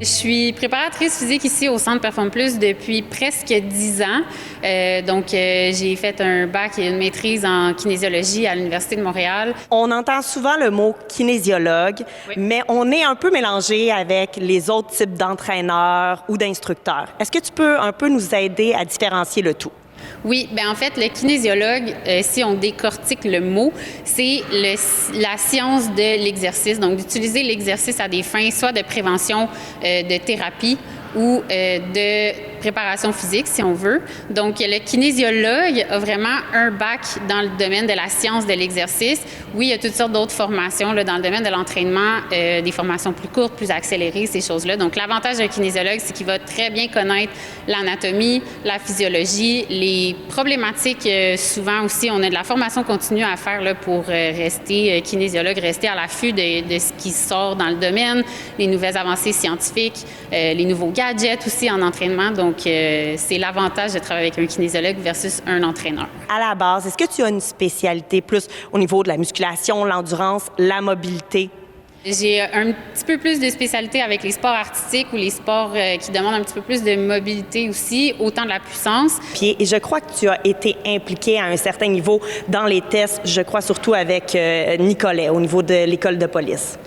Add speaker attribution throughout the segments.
Speaker 1: Je suis préparatrice physique ici au Centre Perform Plus depuis presque 10 ans. J'ai fait un bac et une maîtrise en kinésiologie à l'Université de Montréal.
Speaker 2: On entend souvent le mot kinésiologue,
Speaker 1: Oui.
Speaker 2: mais on est un peu mélangé avec les autres types d'entraîneurs ou d'instructeurs. Est-ce que tu peux un peu nous aider à différencier le tout?
Speaker 1: Oui, bien en fait, le kinésiologue, si on décortique le mot, c'est la science de l'exercice. Donc, d'utiliser l'exercice à des fins soit de prévention, de thérapie ou de préparation physique, si on veut. Donc, le kinésiologue a vraiment un bac dans le domaine de la science de l'exercice. Oui, il y a toutes sortes d'autres formations là, dans le domaine de l'entraînement, des formations plus courtes, plus accélérées, ces choses-là. Donc, l'avantage d'un kinésiologue, c'est qu'il va très bien connaître l'anatomie, la physiologie, les problématiques. Souvent aussi, on a de la formation continue à faire là, pour rester kinésiologue, rester à l'affût de ce qui sort dans le domaine, les nouvelles avancées scientifiques, les nouveaux gadgets aussi en entraînement. Donc, c'est l'avantage de travailler avec un kinésiologue versus un entraîneur.
Speaker 2: À la base, est-ce que tu as une spécialité plus au niveau de la musculation, l'endurance, la mobilité?
Speaker 1: J'ai un petit peu plus de spécialité avec les sports artistiques ou les sports qui demandent un petit peu plus de mobilité aussi, autant de la puissance.
Speaker 2: Puis je crois que tu as été impliqué à un certain niveau dans les tests, je crois surtout avec Nicolet au niveau de l'école de police.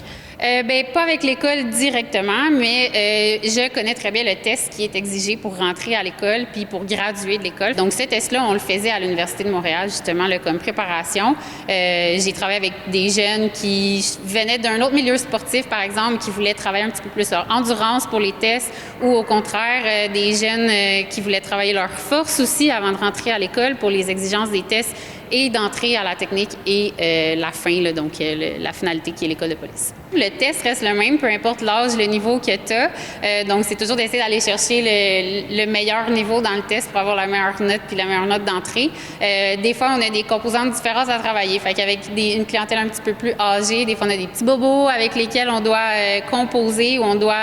Speaker 1: Pas avec l'école directement, mais je connais très bien le test qui est exigé pour rentrer à l'école puis pour graduer de l'école. Donc, ce test-là, on le faisait à l'Université de Montréal, justement, là, comme préparation. J'ai travaillé avec des jeunes qui venaient d'un autre milieu sportif, par exemple, qui voulaient travailler un petit peu plus leur endurance pour les tests ou, au contraire, des jeunes qui voulaient travailler leur force aussi avant de rentrer à l'école pour les exigences des tests et d'entrer à la technique et la fin, là, donc la finalité qui est l'école de police. Le test reste le même, peu importe l'âge, le niveau que tu as. Donc, c'est toujours d'essayer d'aller chercher le meilleur niveau dans le test pour avoir la meilleure note puis la meilleure note d'entrée. Des fois, on a des composantes différentes à travailler. Fait qu'avec une clientèle un petit peu plus âgée, des fois, on a des petits bobos avec lesquels on doit composer ou on doit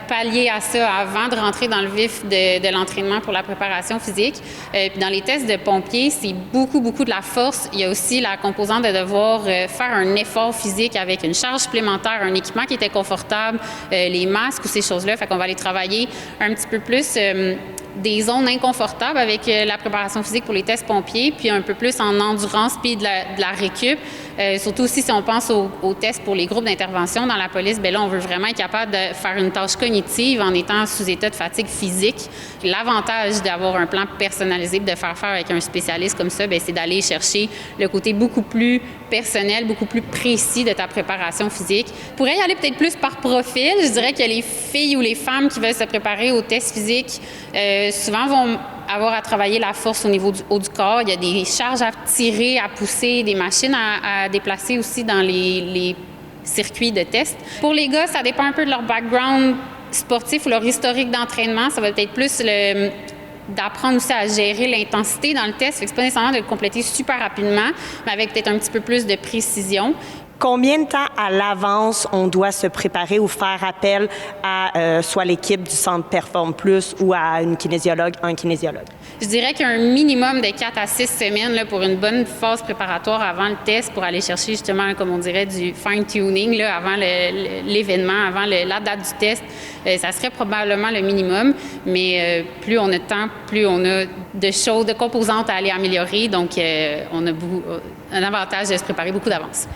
Speaker 1: pallier à ça avant de rentrer dans le vif de l'entraînement pour la préparation physique. Puis dans les tests de pompiers, c'est beaucoup de la force. Il y a aussi la composante de devoir faire un effort physique avec une charge supplémentaire, un équipement qui était confortable, les masques ou ces choses-là. Fait qu'on va aller travailler un petit peu plus des zones inconfortables avec la préparation physique pour les tests pompiers, puis un peu plus en endurance puis de la récup. Surtout aussi si on pense aux tests pour les groupes d'intervention dans la police, bien là, on veut vraiment être capable de faire une tâche cognitive en étant sous état de fatigue physique. L'avantage d'avoir un plan personnalisé, de faire avec un spécialiste comme ça, bien, c'est d'aller chercher le côté beaucoup plus personnel, beaucoup plus précis de ta préparation physique. On pourrait y aller peut-être plus par profil. Je dirais que les filles ou les femmes qui veulent se préparer aux tests physiques, souvent vont avoir à travailler la force au niveau du haut du corps. Il y a des charges à tirer, à pousser, des machines à déplacer aussi dans les circuits de test. Pour les gars, ça dépend un peu de leur background sportif ou leur historique d'entraînement. Ça va peut-être plus d'apprendre aussi à gérer l'intensité dans le test. Fait que c'est pas nécessairement de le compléter super rapidement, mais avec peut-être un petit peu plus de précision.
Speaker 2: Combien de temps à l'avance on doit se préparer ou faire appel à soit l'équipe du Centre Perform Plus ou à une kinésiologue, un kinésiologue?
Speaker 1: Je dirais qu'un minimum de 4 à 6 semaines là, pour une bonne phase préparatoire avant le test pour aller chercher justement, comme on dirait, du fine-tuning là, avant l'événement, avant la date du test. Ça serait probablement le minimum, mais plus on a de temps, plus on a de choses, de composantes à aller améliorer. Donc, on a un avantage de se préparer beaucoup d'avance.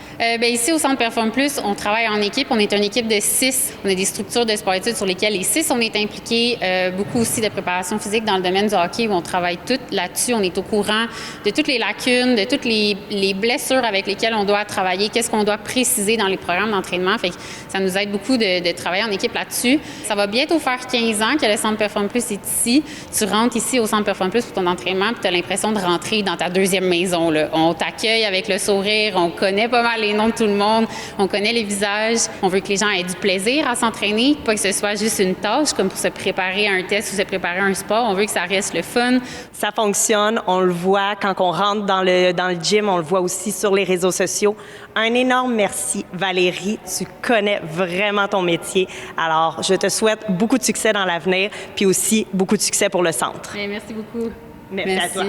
Speaker 1: Ici, au Centre Perform Plus, on travaille en équipe. On est une équipe de 6. On a des structures de sport-études sur lesquelles les 6, on est impliqués. Beaucoup aussi de préparation physique dans le domaine du hockey où on travaille tout là-dessus. On est au courant de toutes les lacunes, de toutes les blessures avec lesquelles on doit travailler, qu'est-ce qu'on doit préciser dans les programmes d'entraînement. Fait que ça nous aide beaucoup de travailler en équipe là-dessus. Ça va bientôt faire 15 ans que le Centre Perform Plus est ici. Tu rentres ici au Centre Perform Plus pour ton entraînement puis tu as l'impression de rentrer dans ta deuxième maison, là. On t'accueille avec le sourire, on connaît pas mal les noms de tout le monde, on connaît les visages. On veut que les gens aient du plaisir à s'entraîner, pas que ce soit juste une tâche comme pour se préparer à un test ou se préparer à un sport. On veut que ça reste le fun.
Speaker 2: Ça fonctionne, on le voit quand on rentre dans le gym, on le voit aussi sur les réseaux sociaux. Un énorme merci, Valérie. Tu connais vraiment ton métier. Alors, je te souhaite beaucoup de succès dans l'avenir, puis aussi beaucoup de succès pour le centre.
Speaker 1: Merci beaucoup.
Speaker 2: Merci à toi.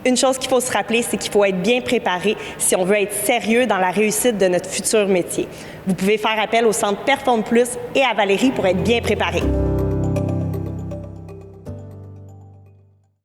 Speaker 2: Une chose qu'il faut se rappeler, c'est qu'il faut être bien préparé si on veut être sérieux dans la réussite de notre futur métier. Vous pouvez faire appel au Centre Perform Plus et à Valérie pour être bien préparé.